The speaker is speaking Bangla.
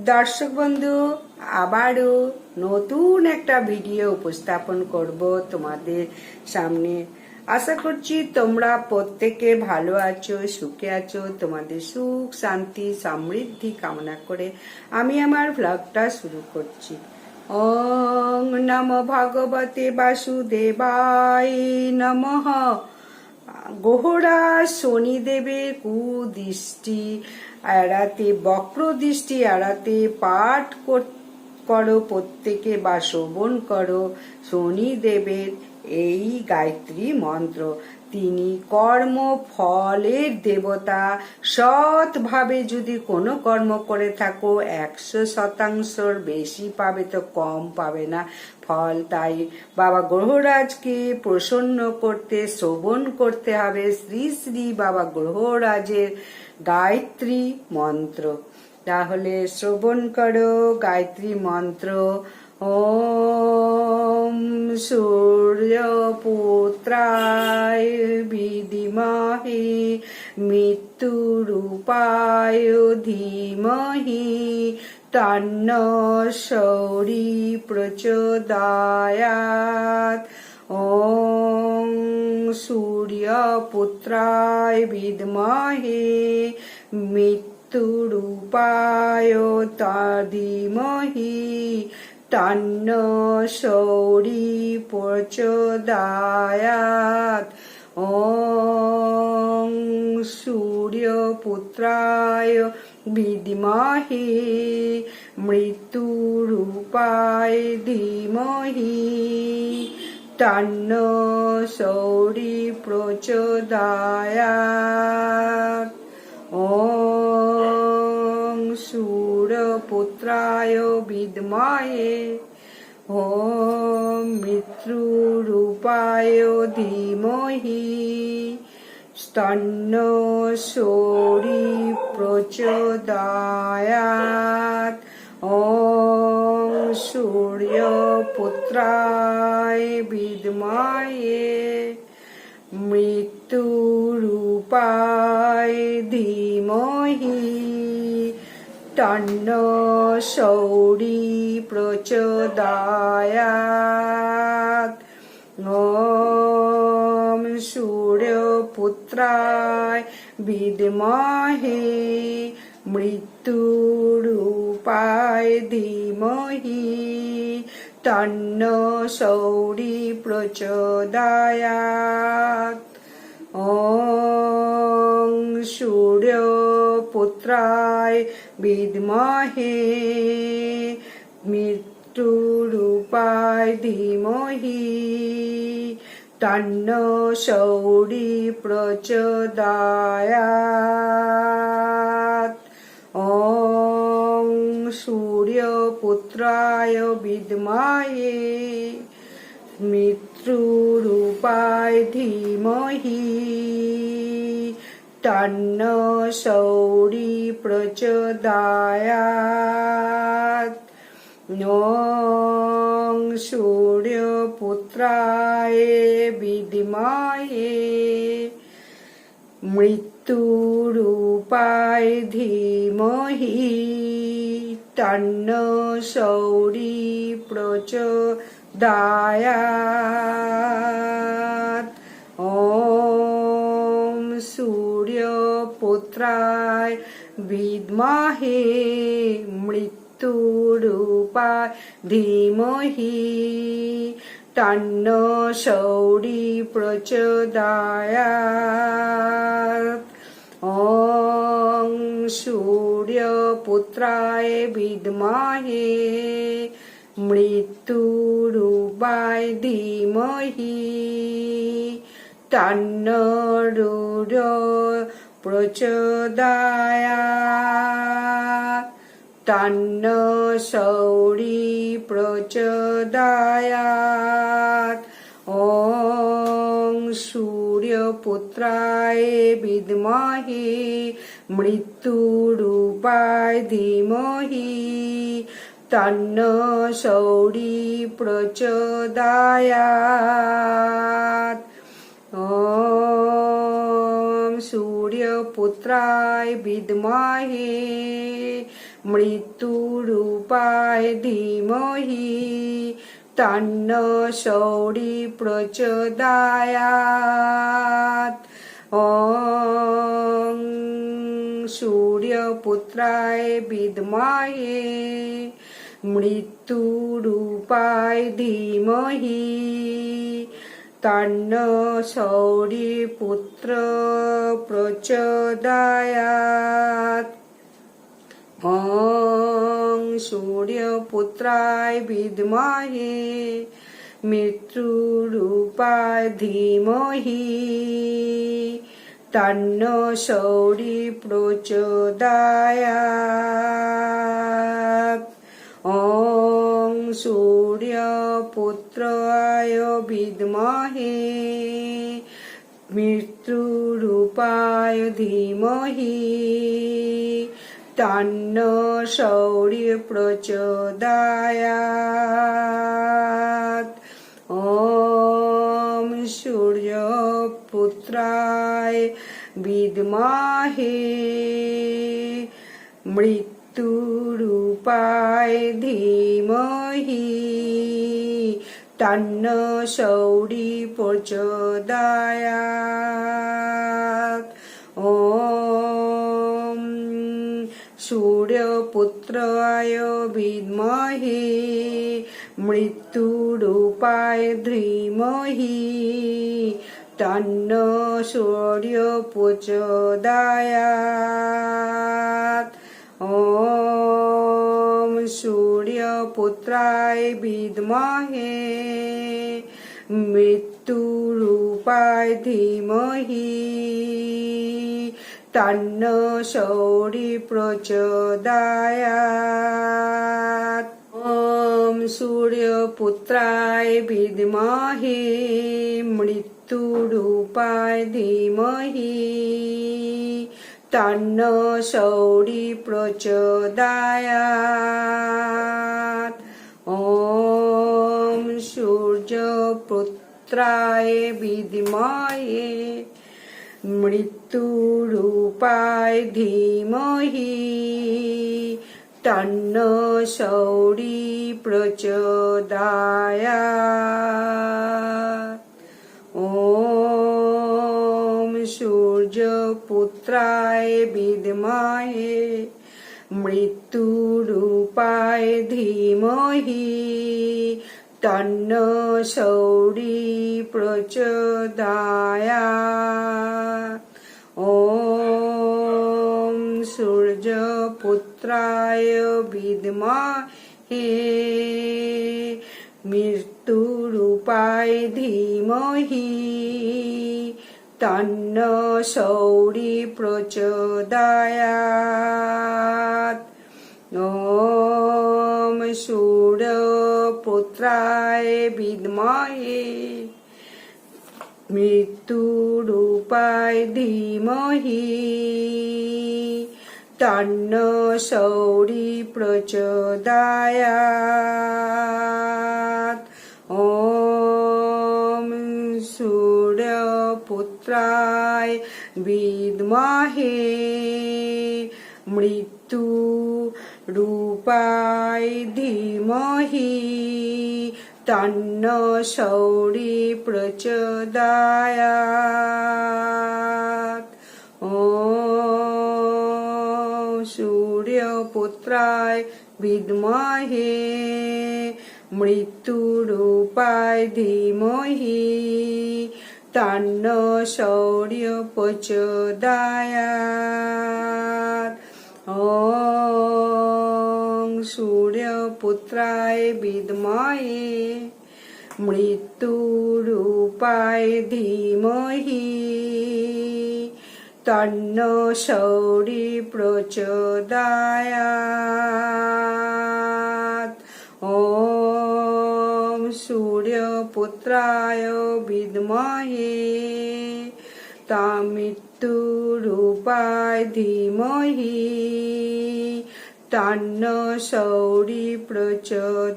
দর্শক বন্ধু, আবারও নতুন একটা ভিডিও উপস্থাপন করব তোমাদের সামনে। আশা করছি তোমরা প্রত্যেকে ভালো আছো, সুখে আছো। তোমাদের সুখ, শান্তি, সমৃদ্ধি কামনা করে আমি আমার ভ্লগটা শুরু করছি। ওং নমো ভগবতে বাসুদেবায় নমঃ। গোহরা শনিদেবের কুদৃষ্টি এড়াতে, বক্র দৃষ্টি এড়াতে পাঠ করো প্রত্যেকে বা শ্রবণ করো শনিদেবের এই গায়ত্রী মন্ত্র। তিনি কর্ম ফলের দেবতা। সৎভাবে যদি কোনো কর্ম করে থাকো 100% বেশি পাবে, তো কম পাবে না ফল। তাই বাবা গ্রহরাজকে প্রসন্ন করতে শ্রবণ করতে হবে শ্রী শ্রী বাবা গ্রহরাজের গায়ত্রী মন্ত্র। তাহলে শ্রবণ করো গায়ত্রী মন্ত্র। ওম সূর্যপুত্রায় বিদ্মহে মৃত্যুরূপায় ধীমহি তন্নো সৌরি প্রচোদয়াৎ। ওম সূর্যপুত্রায় বিদ্মহে মৃত্যুরূপায় ধীমহি তন্নো সৌরি প্রচোদয়াৎ। ওম সূর্যপুত্রায় বিদ্মহে মৃত্যুরূপায় ধীমহি তন্নো সৌরি প্রচোদয়াৎ। ওম সূর্যপুত্রায় বিদ্মহে ওম মৃত্যুরূপায় ধীমহি তন্নো সৌরি প্রচোদয়াৎ। ওম সূর্যপুত্রায় বিদ্মহে মৃত্যুরূপায় ধীমহি তন্নো সৌরি প্রচোদয়াৎ। ওম সূর্যপুত্রায় বিদ্মহে মৃত্যুরূপায় ধীমহি তন্নো সৌরি প্রচোদয়াৎ। ওম সূর্যপুত্রায় বিদ্মহে মৃত্যুরূপায় ধীমহি তন্নো সৌরি প্রচোদয়াৎ। ওম সূর্যপুত্রায় বিদ্মহে মৃত্যুরূপায় ধীমহি তন্নো সৌরি প্রচোদয়াৎ। ওম সূর্যপুত্রায় বিদ্মহে মৃত্যুরূপায় ধীমহি তন্নো সৌরি প্রচোদয়াৎ। ওম সূর্যপুত্রায় বিদ্মহে মৃত্যুরূপায় ধীমহি তন্নো সৌরি প্রচোদয়াৎ। ওম সূর্যপুত্রায় বিদ্মহে মৃত্যুরূপায় ধীমহি তন্নো প্রচোদয়াৎ। তন্নো সৌরি প্রচোদয়াৎ। ওম সূর্যপুত্রায় বিদ্মহে মৃত্যুরূপায় ধীমহি তন্নো সৌরি প্রচোদয়াৎ। ওম সূর্যপুত্রায় বিদ্মহে मृत्युरूपाय धीमहि तन्नो शौरी प्रचोदयात्। ॐ सूर्यपुत्राय विद्महे मृत्युरूपाय धीमहि तन्नो शौरिपुत्र प्रचोदयात्। ॐ सूर्यपुत्राय विद्महे मृत्युरूपाय धीमहि तन्नो शौरी प्रचोदयात्। ॐ सूर्यपुत्राय विद्महे मृत्युरूपाय धीमहि तन्नो शौरी प्रचोदयात्। ॐ सूर्यपुत्राय विद्महे मृत्युरूपाय धीमहि तन्नो शौरी प्रचोदयात्। ॐ सूर्यपुत्राय विद्महे मृत्युरूपाय धीमहि तन्नो शौर्य प्रचोदयात्। ॐ सूर्यपुत्राय विद्महे मृत्युरूपाय धीमहि तन्नो शौरी प्रचोदयात्। ॐ सूर्यपुत्राय विद्महे मृत्युरूपाय धीमहि तन्नो शौरी प्रचोदयात्। ॐ सूर्यपुत्राय विद्महे मृत्युरूपाय धीमहि तन्नो शौरी प्रचोदयात्। ॐ सूर्यपुत्राय विद्महे मृत्युरूपाय धीमहि तन्नो शौरी प्रचोदयात्। ॐ सूर्यपुत्राय विद्महे मृत्युरूपाय धीमहि तन्नो शौरी प्रचोदयात्। ॐ सूर्यपुत्राय विद्महे मृत्युरूपाय धीमहि तन्नो शौरी प्रचोदयात्। ॐ सूर्यपुत्राय विद्महे मृत्युरूपाय धीमहि तन्नो शौरी प्रचोदयात्। ॐ सूर्यपुत्राय विद्महे मृत्युरूपाय धीमहि तन्नो शौर्य प्रचोदयात्। ॐ सूर्यपुत्राय विद्महे मृत्युरूपाय धीमहि तन्नो शौरी प्रचोदयात्। ॐ सूर्यपुत्राय विद्महे मृत्युरूपाय धीमहि तन्नो शौरी प्रचोदयात्।